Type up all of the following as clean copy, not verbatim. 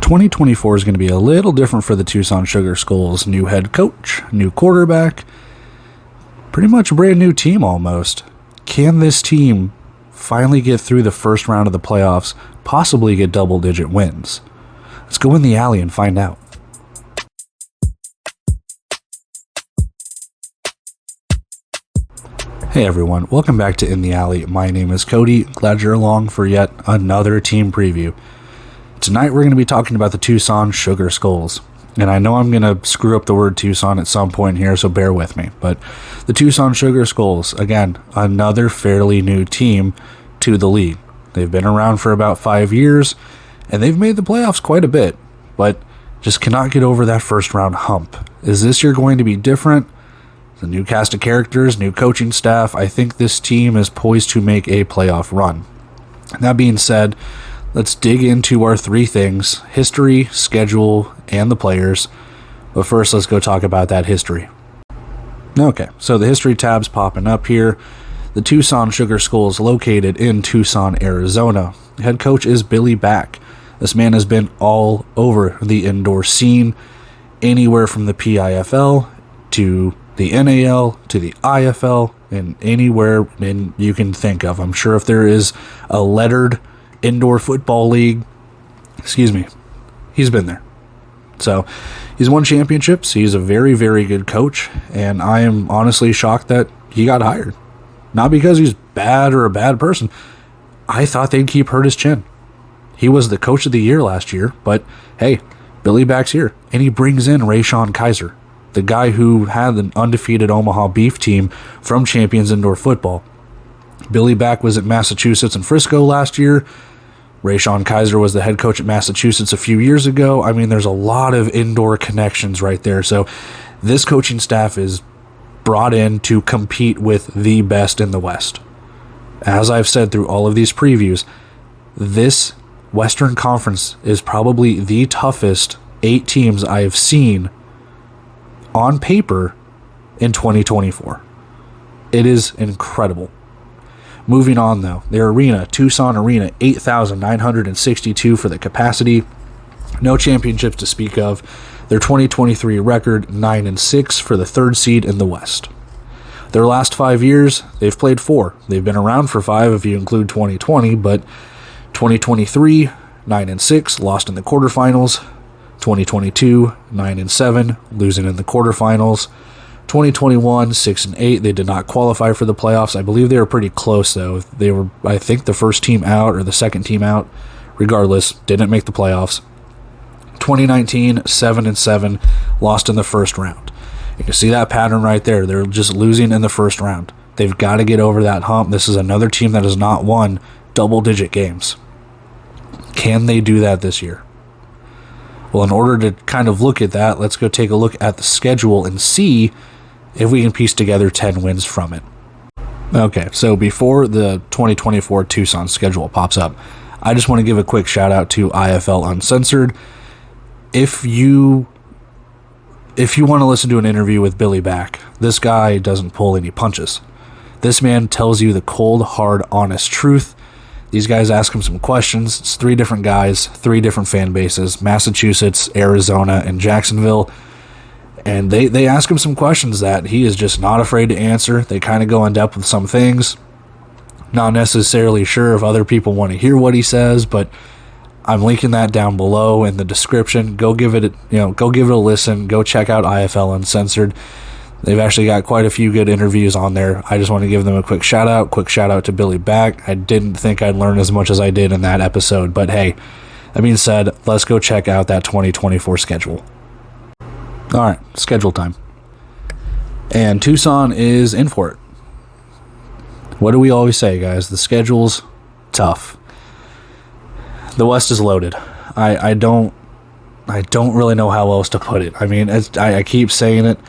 2024 is going to be a little different for the Tucson Sugar Skulls. New head coach, new quarterback, pretty much a brand new team almost. Can this team finally get through the first round of the playoffs, possibly get double-digit wins? Let's go in the alley and find out. Hey everyone, welcome back to In the Alley. My name is Cody. Glad you're along for yet another team preview. Tonight we're going to be talking about the Tucson Sugar Skulls. And I know I'm going to screw up the word Tucson at some point here, so bear with me. But the Tucson Sugar Skulls, again, another fairly new team to the league. They've been around for about 5 years, and they've made the playoffs quite a bit, but just cannot get over that first round hump. Is this year going to be different? The new cast of characters, new coaching staff. I think this team is poised to make a playoff run. That being said, let's dig into our three things: history, schedule, and the players. But first, let's go talk about that history. Okay, so the history tab's popping up here. The Tucson Sugar Skulls located in Tucson, Arizona. Head coach is Billy Back. This man has been all over the indoor scene, anywhere from the PIFL to the NAL to the IFL, and anywhere you can think of. I'm sure if there is a lettered indoor football league, he's been there. So he's won championships. He's a very, very good coach, and I am honestly shocked that he got hired. Not because he's bad or a bad person. I thought they'd keep hurt his chin. He was the coach of the year last year, but hey, Billy Back's here, and he brings in Rayshon Kaiser, the guy who had an undefeated Omaha Beef team from Champions Indoor Football. Billy Back was at Massachusetts and Frisco last year. Rayshon Kaiser was the head coach at Massachusetts a few years ago. I mean, there's a lot of indoor connections right there. So this coaching staff is brought in to compete with the best in the West. As I've said through all of these previews, this Western Conference is probably the toughest 8 teams I have seen on paper in 2024. It is incredible. Moving on though, their arena, Tucson Arena, 8,962 for the capacity. No championships to speak of. Their 2023 record, 9-6 for the 3rd seed in the West. Their last 5 years, they've played 4. They've been around for 5 if you include 2020, but 2023, 9-6, lost in the quarterfinals. 2022, 9-7, losing in the quarterfinals. 2021, 6-8. They did not qualify for the playoffs. I believe they were pretty close, though. They were, I think, the first team out or the second team out. Regardless, didn't make the playoffs. 2019, 7-7, lost in the first round. You can see that pattern right there. They're just losing in the first round. They've got to get over that hump. This is another team that has not won double-digit games. Can they do that this year? Well, in order to kind of look at that, let's go take a look at the schedule and see if we can piece together 10 wins from it. Okay, so before the 2024 Tucson schedule pops up, I just want to give a quick shout out to IFL Uncensored. If you want to listen to an interview with Billy Back, this guy doesn't pull any punches. This man tells you the cold, hard, honest truth. These guys ask him some questions. It's 3 different guys, 3 different fan bases, Massachusetts, Arizona, and Jacksonville. And they ask him some questions that he is just not afraid to answer. They kind of go in depth with some things. Not necessarily sure if other people want to hear what he says, but I'm linking that down below in the description. Go give it a listen. Go check out IFL Uncensored. They've actually got quite a few good interviews on there. I just want to give them a quick shout out. Quick shout out to Billy Back. I didn't think I'd learn as much as I did in that episode, but hey, that being said, let's go check out that 2024 schedule. All right, schedule time. And Tucson is in for it. What do we always say, guys? The schedule's tough. The West is loaded. I don't really know how else to put it. I mean, I keep saying it.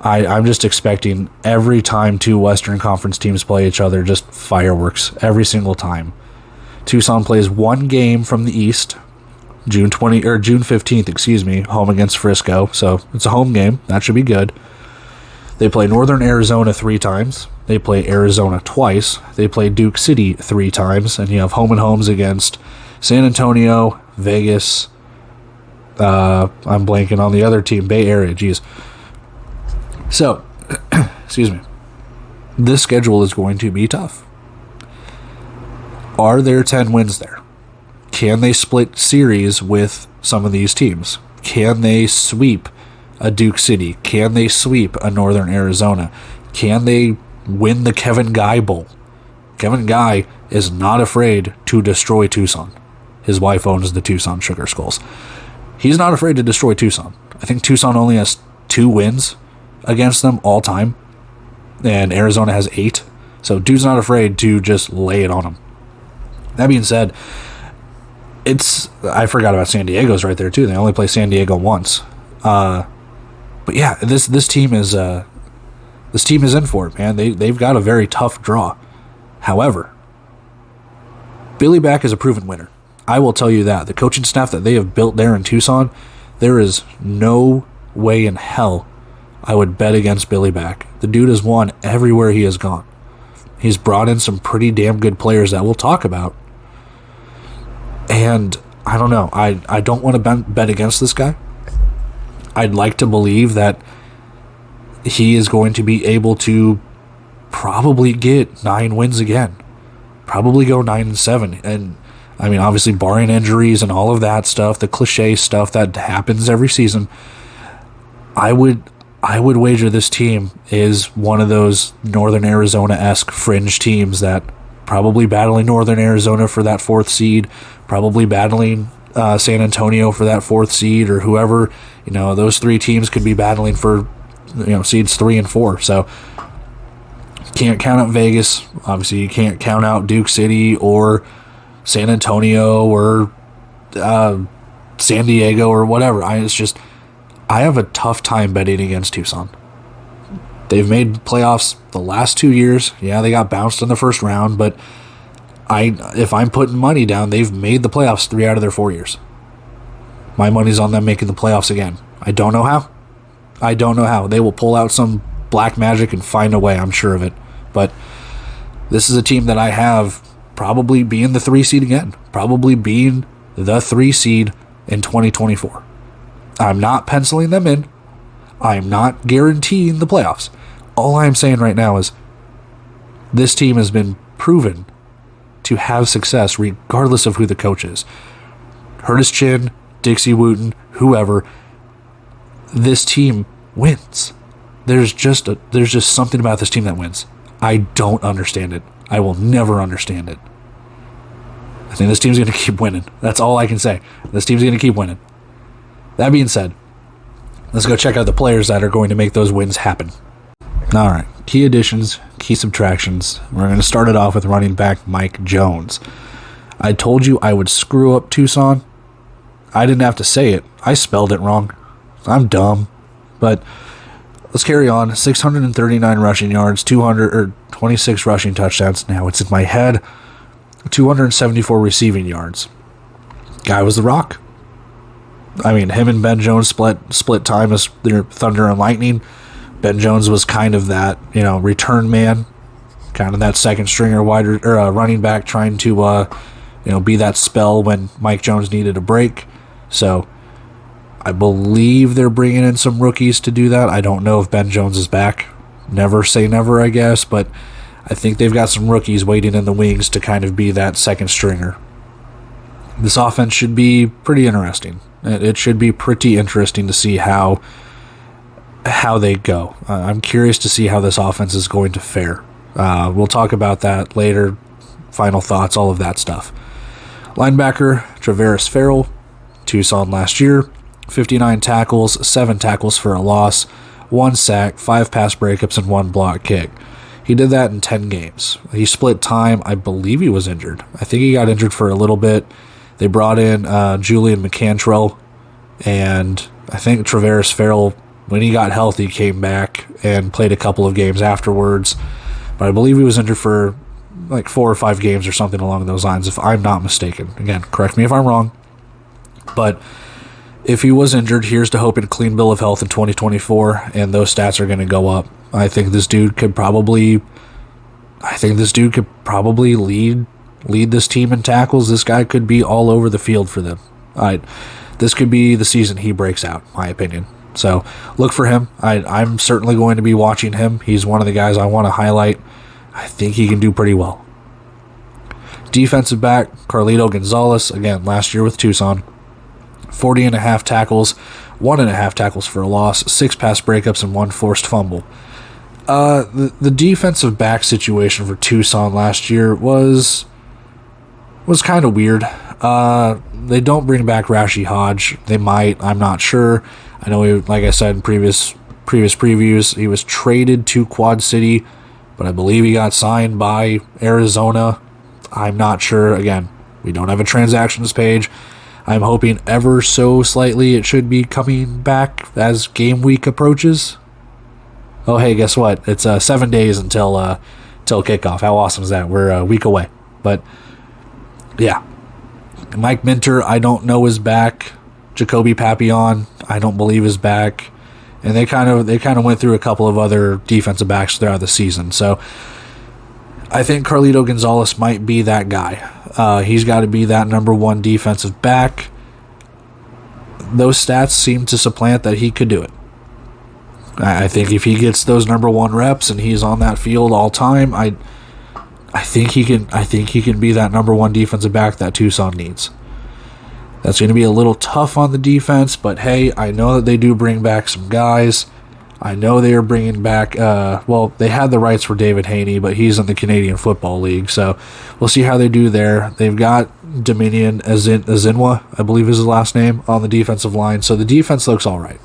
I'm just expecting every time 2 Western Conference teams play each other, just fireworks every single time. Tucson plays 1 game from the East, June 15th, home against Frisco. So it's a home game. That should be good. They play Northern Arizona 3 times. They play Arizona twice. They play Duke City 3 times. And you have home and homes against San Antonio, Vegas, I'm blanking on the other team, Bay Area, geez. So, excuse me. This schedule is going to be tough. Are there 10 wins there? Can they split series with some of these teams? Can they sweep a Duke City? Can they sweep a Northern Arizona? Can they win the Kevin Guy Bowl? Kevin Guy is not afraid to destroy Tucson. His wife owns the Tucson Sugar Skulls. He's not afraid to destroy Tucson. I think Tucson only has 2 wins against them all time, and Arizona has 8. So dude's not afraid to just lay it on them. That being said, I forgot about San Diego's right there too. They only play San Diego once. But yeah, this team is in for it, man. They've got a very tough draw. However, Billy Back is a proven winner. I will tell you that. The coaching staff that they have built there in Tucson, there is no way in hell I would bet against Billy Back. The dude has won everywhere he has gone. He's brought in some pretty damn good players that we'll talk about. And I don't know. I don't want to bet against this guy. I'd like to believe that he is going to be able to probably get 9 wins again. Probably go 9-7. And I mean, obviously, barring injuries and all of that stuff, the cliche stuff that happens every season, I would wager this team is one of those Northern Arizona-esque fringe teams that probably battling Northern Arizona for that 4th seed, probably battling San Antonio for that 4th seed, or whoever. Those 3 teams could be battling for seeds 3 and 4. So can't count out Vegas. Obviously, you can't count out Duke City or San Antonio or San Diego or whatever. I have a tough time betting against Tucson. They've made playoffs the last 2 years. Yeah, they got bounced in the first round, but if I'm putting money down, they've made the playoffs 3 out of their 4 years. My money's on them making the playoffs again. I don't know how. They will pull out some black magic and find a way, I'm sure of it. But this is a team that I have probably being the 3 seed again. Probably being the 3 seed in 2024. I'm not penciling them in. I'm not guaranteeing the playoffs. All I'm saying right now is this team has been proven to have success regardless of who the coach is. Curtis Chin, Dixie Wooten, whoever. This team wins. There's just something about this team that wins. I don't understand it. I will never understand it. I think this team's going to keep winning. That's all I can say. This team's going to keep winning. That being said, let's go check out the players that are going to make those wins happen. All right, key additions, key subtractions. We're going to start it off with running back Mike Jones. I told you I would screw up Tucson. I didn't have to say it. I spelled it wrong. I'm dumb. But let's carry on. 639 rushing yards, 26 rushing touchdowns. Now it's in my head. 274 receiving yards. Guy was the rock. I mean, him and Ben Jones split time as their thunder and lightning. Ben Jones was kind of that, return man, kind of that second stringer running back trying to, be that spell when Mike Jones needed a break. So I believe they're bringing in some rookies to do that. I don't know if Ben Jones is back. Never say never, I guess, but I think they've got some rookies waiting in the wings to kind of be that second stringer. This offense should be pretty interesting. It should be pretty interesting to see how they go. I'm curious to see how this offense is going to fare. We'll talk about that later. Final thoughts, all of that stuff. Linebacker, Traveris Farrell, Tucson last year. 59 tackles, 7 tackles for a loss, 1 sack, 5 pass breakups, and 1 block kick. He did that in 10 games. He split time. I believe he was injured. I think he got injured for a little bit. They brought in Julian McCantrell, and I think Traveris Farrell, when he got healthy, came back and played a couple of games afterwards. But I believe he was injured for like 4 or 5 games or something along those lines, if I'm not mistaken. Again, correct me if I'm wrong. But if he was injured, here's to hoping a clean bill of health in 2024, and those stats are going to go up. I think this dude could probably lead this team in tackles. This guy could be all over the field for them. This could be the season he breaks out, my opinion. So look for him. I'm certainly going to be watching him. He's one of the guys I want to highlight. I think he can do pretty well. Defensive back, Carlito Gonzalez, again, last year with Tucson. 40.5 tackles, 1.5 tackles for a loss, 6 pass breakups, and 1 forced fumble. The defensive back situation for Tucson last year was kind of weird. They don't bring back Rashi Hodge. They might. I'm not sure. I know, like I said in previous previews, he was traded to Quad City, but I believe he got signed by Arizona. I'm not sure. Again, we don't have a transactions page. I'm hoping ever so slightly it should be coming back as game week approaches. Oh, hey, guess what? It's 7 days until kickoff. How awesome is that? We're a week away. But, yeah. Mike Minter, I don't know, is back. Jacoby Papillon, I don't believe is back. And they kind of went through a couple of other defensive backs throughout the season. So I think Carlito Gonzalez might be that guy. He's got to be that number one defensive back. Those stats seem to supplant that he could do it. I think if he gets those number one reps and he's on that field all time, I think he can be that number one defensive back that Tucson needs. That's going to be a little tough on the defense, but hey, I know that they do bring back some guys. I know they are bringing back, they had the rights for David Haney, but he's in the Canadian Football League, so we'll see how they do there. They've got Dominion Azinwa, I believe is his last name, on the defensive line, so the defense looks all right.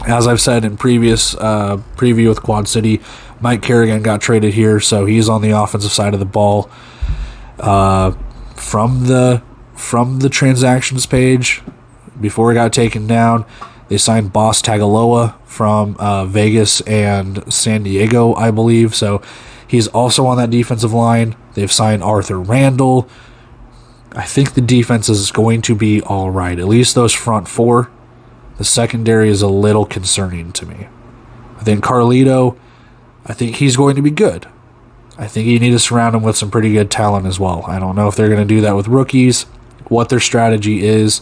As I've said in previous preview with Quad City, Mike Kerrigan got traded here, so he's on the offensive side of the ball. From the transactions page, before it got taken down, they signed Boss Tagaloa from Vegas and San Diego, I believe. So he's also on that defensive line. They've signed Arthur Randall. I think the defense is going to be all right. At least those front four. The secondary is a little concerning to me. I think Carlito, I think he's going to be good. I think you need to surround him with some pretty good talent as well. I don't know if they're going to do that with rookies, what their strategy is,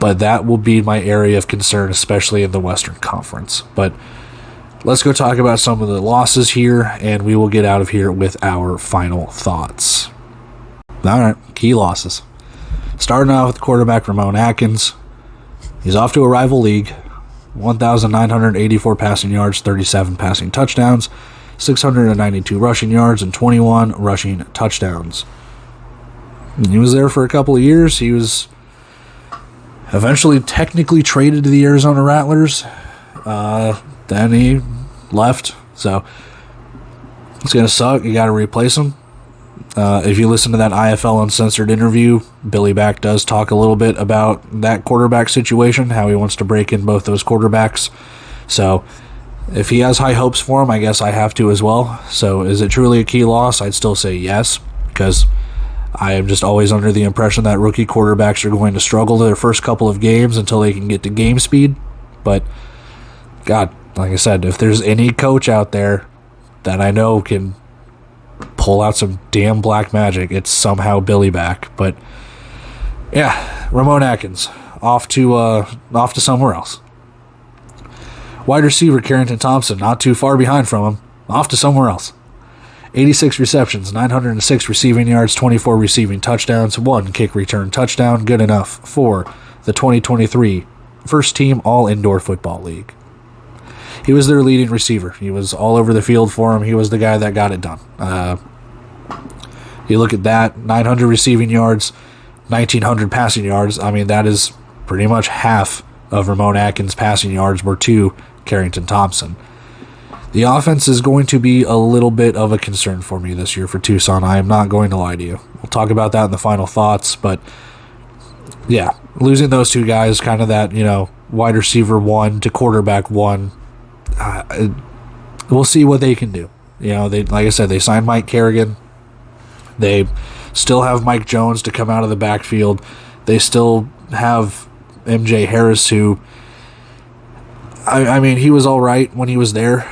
but that will be my area of concern, especially in the Western Conference. But let's go talk about some of the losses here, and we will get out of here with our final thoughts. All right, key losses. Starting out with quarterback Ramon Atkins. He's off to a rival league. 1,984 passing yards, 37 passing touchdowns, 692 rushing yards, and 21 rushing touchdowns. He was there for a couple of years. He was eventually technically traded to the Arizona Rattlers. Then he left. So it's going to suck. You got to replace him. If you listen to that IFL Uncensored interview, Billy Back does talk a little bit about that quarterback situation, how he wants to break in both those quarterbacks. So if he has high hopes for him, I guess I have to as well. So is it truly a key loss? I'd still say yes, because I am just always under the impression that rookie quarterbacks are going to struggle their first couple of games until they can get to game speed. But, God, like I said, if there's any coach out there that I know can pull out some damn black magic, it's somehow Billy Back. But, yeah, Ramon Atkins, off to somewhere else. Wide receiver Carrington Thompson, not too far behind from him, off to somewhere else. 86 receptions, 906 receiving yards, 24 receiving touchdowns, 1 kick return touchdown, good enough for the 2023 First Team All-Indoor Football League. He was their leading receiver. He was all over the field for him. He was the guy that got it done. You look at that, 900 receiving yards, 1,900 passing yards. I mean, that is pretty much half of Ramon Atkins' passing yards were to Carrington Thompson. The offense is going to be a little bit of a concern for me this year for Tucson. I am not going to lie to you. We'll talk about that in the final thoughts, but yeah, losing those two guys, kind of that, wide receiver one to quarterback one, we'll see what they can do. They, like I said, they signed Mike Kerrigan. They still have Mike Jones to come out of the backfield. They still have MJ Harris, who, I mean, he was all right when he was there.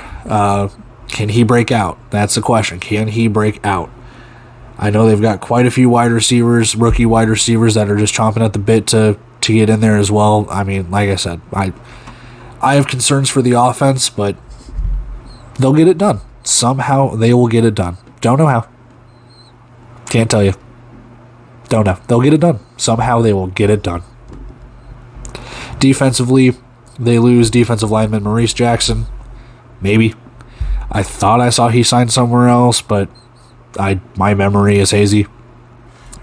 Can he break out? That's the question. Can he break out? I know they've got quite a few wide receivers, rookie wide receivers that are just chomping at the bit to get in there as well. I mean, like I said, I have concerns for the offense, but they'll get it done. Somehow they will get it done. Don't know how. Can't tell you. Don't know. They'll get it done. Somehow they will get it done. Defensively, they lose defensive lineman Maurice Jackson. Maybe. I thought I saw he signed somewhere else, but my memory is hazy.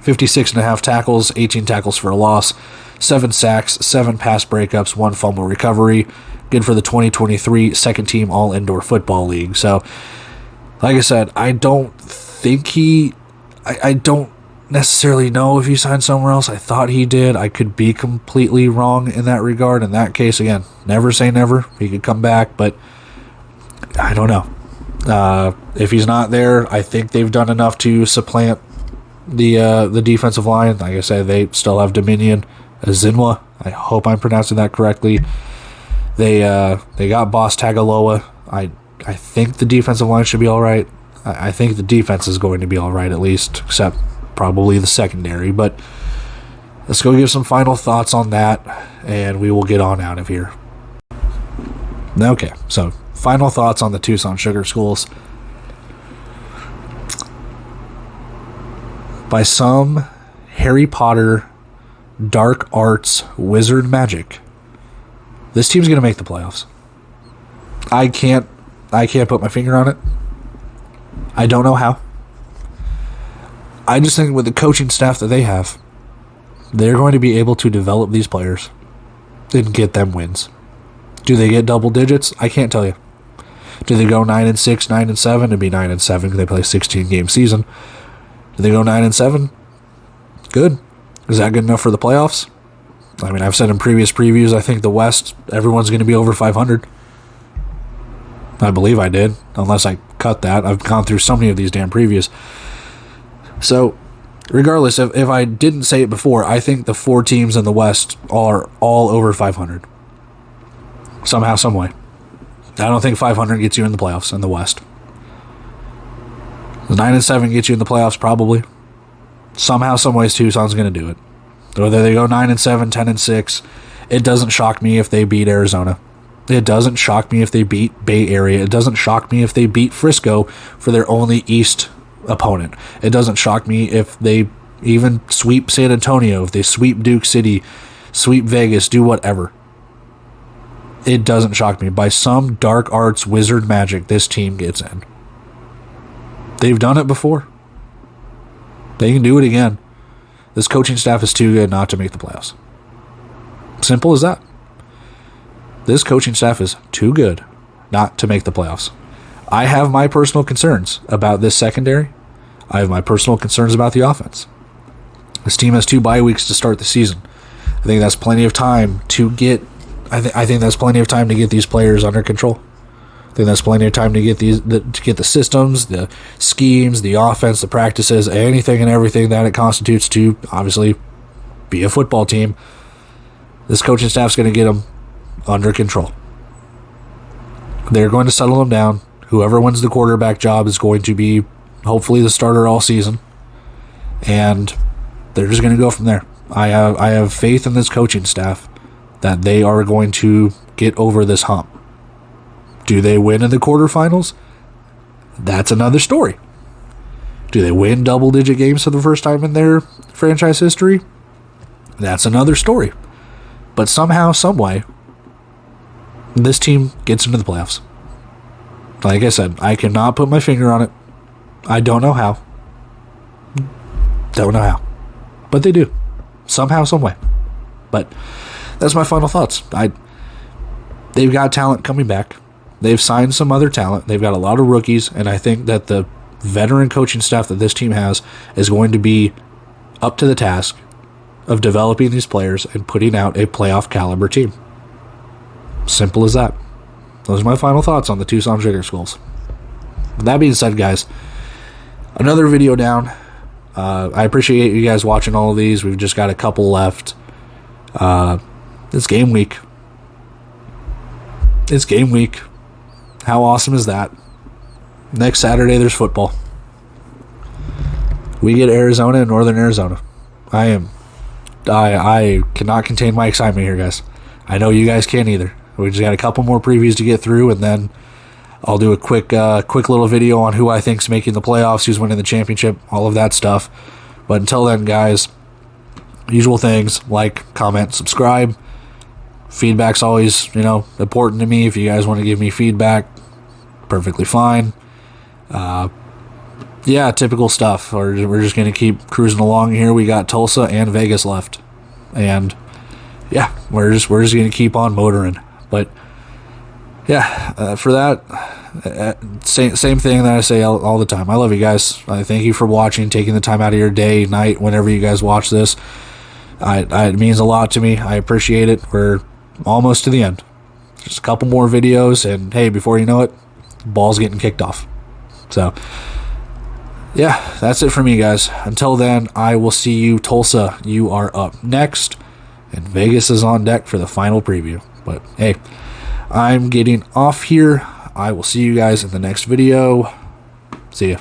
56.5 tackles, 18 tackles for a loss, 7 sacks, 7 pass breakups, 1 fumble recovery. Good for the 2023 second team All Indoor Football League. So, like I said, I don't necessarily know if he signed somewhere else. I thought he did. I could be completely wrong in that regard. In that case, again, never say never. He could come back, but I don't know. If he's not there, I think they've done enough to supplant the defensive line. Like I said, they still have Dominion Azinwa. I hope I'm pronouncing that correctly. They got Boss Tagaloa. I think the defensive line should be all right. I think the defense is going to be all right, at least, except probably the secondary. But let's go give some final thoughts on that, and we will get on out of here. Okay, so final thoughts on the Tucson Sugar Skulls. By some Harry Potter dark arts wizard magic, this team's going to make the playoffs. I can't put my finger on it. I don't know how. I just think with the coaching staff that they have, they're going to be able to develop these players and get them wins. Do they get double digits? I can't tell you. Do they go 9-6, 9-7? It'd be 9-7 because they play a 16-game season. Do they go 9-7? Good. Is that good enough for the playoffs? I mean, I've said in previous previews, I think the West, everyone's going to be over 500. I believe I did, unless I cut that. I've gone through so many of these damn previews. So, regardless, if I didn't say it before, I think the 4 teams in the West are all over 500. Somehow, some way. I don't think 500 gets you in the playoffs in the West. The 9-7 gets you in the playoffs, probably. Somehow, some ways, Tucson's going to do it. Whether they go 9-7, 10-6, it doesn't shock me if they beat Arizona. It doesn't shock me if they beat Bay Area. It doesn't shock me if they beat Frisco for their only East opponent. It doesn't shock me if they even sweep San Antonio, if they sweep Duke City, sweep Vegas, do whatever. It doesn't shock me. By some dark arts wizard magic, this team gets in. They've done it before. They can do it again. This coaching staff is too good not to make the playoffs. Simple as that. This coaching staff is too good not to make the playoffs. I have my personal concerns about this secondary. I have my personal concerns about the offense. This team has 2 bye weeks to start the season. I think that's plenty of time to get. I think that's plenty of time to get these players under control. I think that's plenty of time to get the systems, the schemes, the offense, the practices, anything and everything that it constitutes to obviously be a football team. This coaching staff's going to get them under control. They're going to settle them down. Whoever wins the quarterback job is going to be hopefully the starter all season, and they're just going to go from there. I have faith in this coaching staff that they are going to get over this hump. Do they win in the quarterfinals? That's another story. Do they win double-digit games for the first time in their franchise history? That's another story. But somehow, someway, this team gets into the playoffs. Like I said, I cannot put my finger on it. I don't know how. Don't know how. But they do. Somehow, someway. But that's my final thoughts. They've got talent coming back. They've signed some other talent. They've got a lot of rookies, and I think that the veteran coaching staff that this team has is going to be up to the task of developing these players and putting out a playoff caliber team. Simple as that. Those are my final thoughts on the Tucson Sugar Skulls. That being said, guys, another video down. I appreciate you guys watching all of these. We've just got a couple left. It's game week. It's game week. How awesome is that? Next Saturday, there's football. we get Arizona and Northern Arizona. I cannot contain my excitement here, guys. I know you guys can't either. We just got a couple more previews to get through, and then I'll do a quick little video on who I think's making the playoffs, who's winning the championship, all of that stuff. But until then, guys, usual things, like, comment, subscribe. Feedback's always, important to me. If you guys want to give me feedback, perfectly fine. Yeah, typical stuff. We're just going to keep cruising along here. We got Tulsa and Vegas left. And yeah, we're just going to keep on motoring. But yeah, for that, same thing that I say all the time. I love you guys. I thank you for watching, taking the time out of your day, night, whenever you guys watch this. It means a lot to me. I appreciate it. We're almost to the end. Just a couple more videos, and hey, before you know it, the ball's getting kicked off. So yeah, that's it for me, guys. Until then, I will see you. Tulsa, you are up next, and Vegas is on deck for the final preview. But hey, I'm getting off here. I will see you guys in the next video. See ya.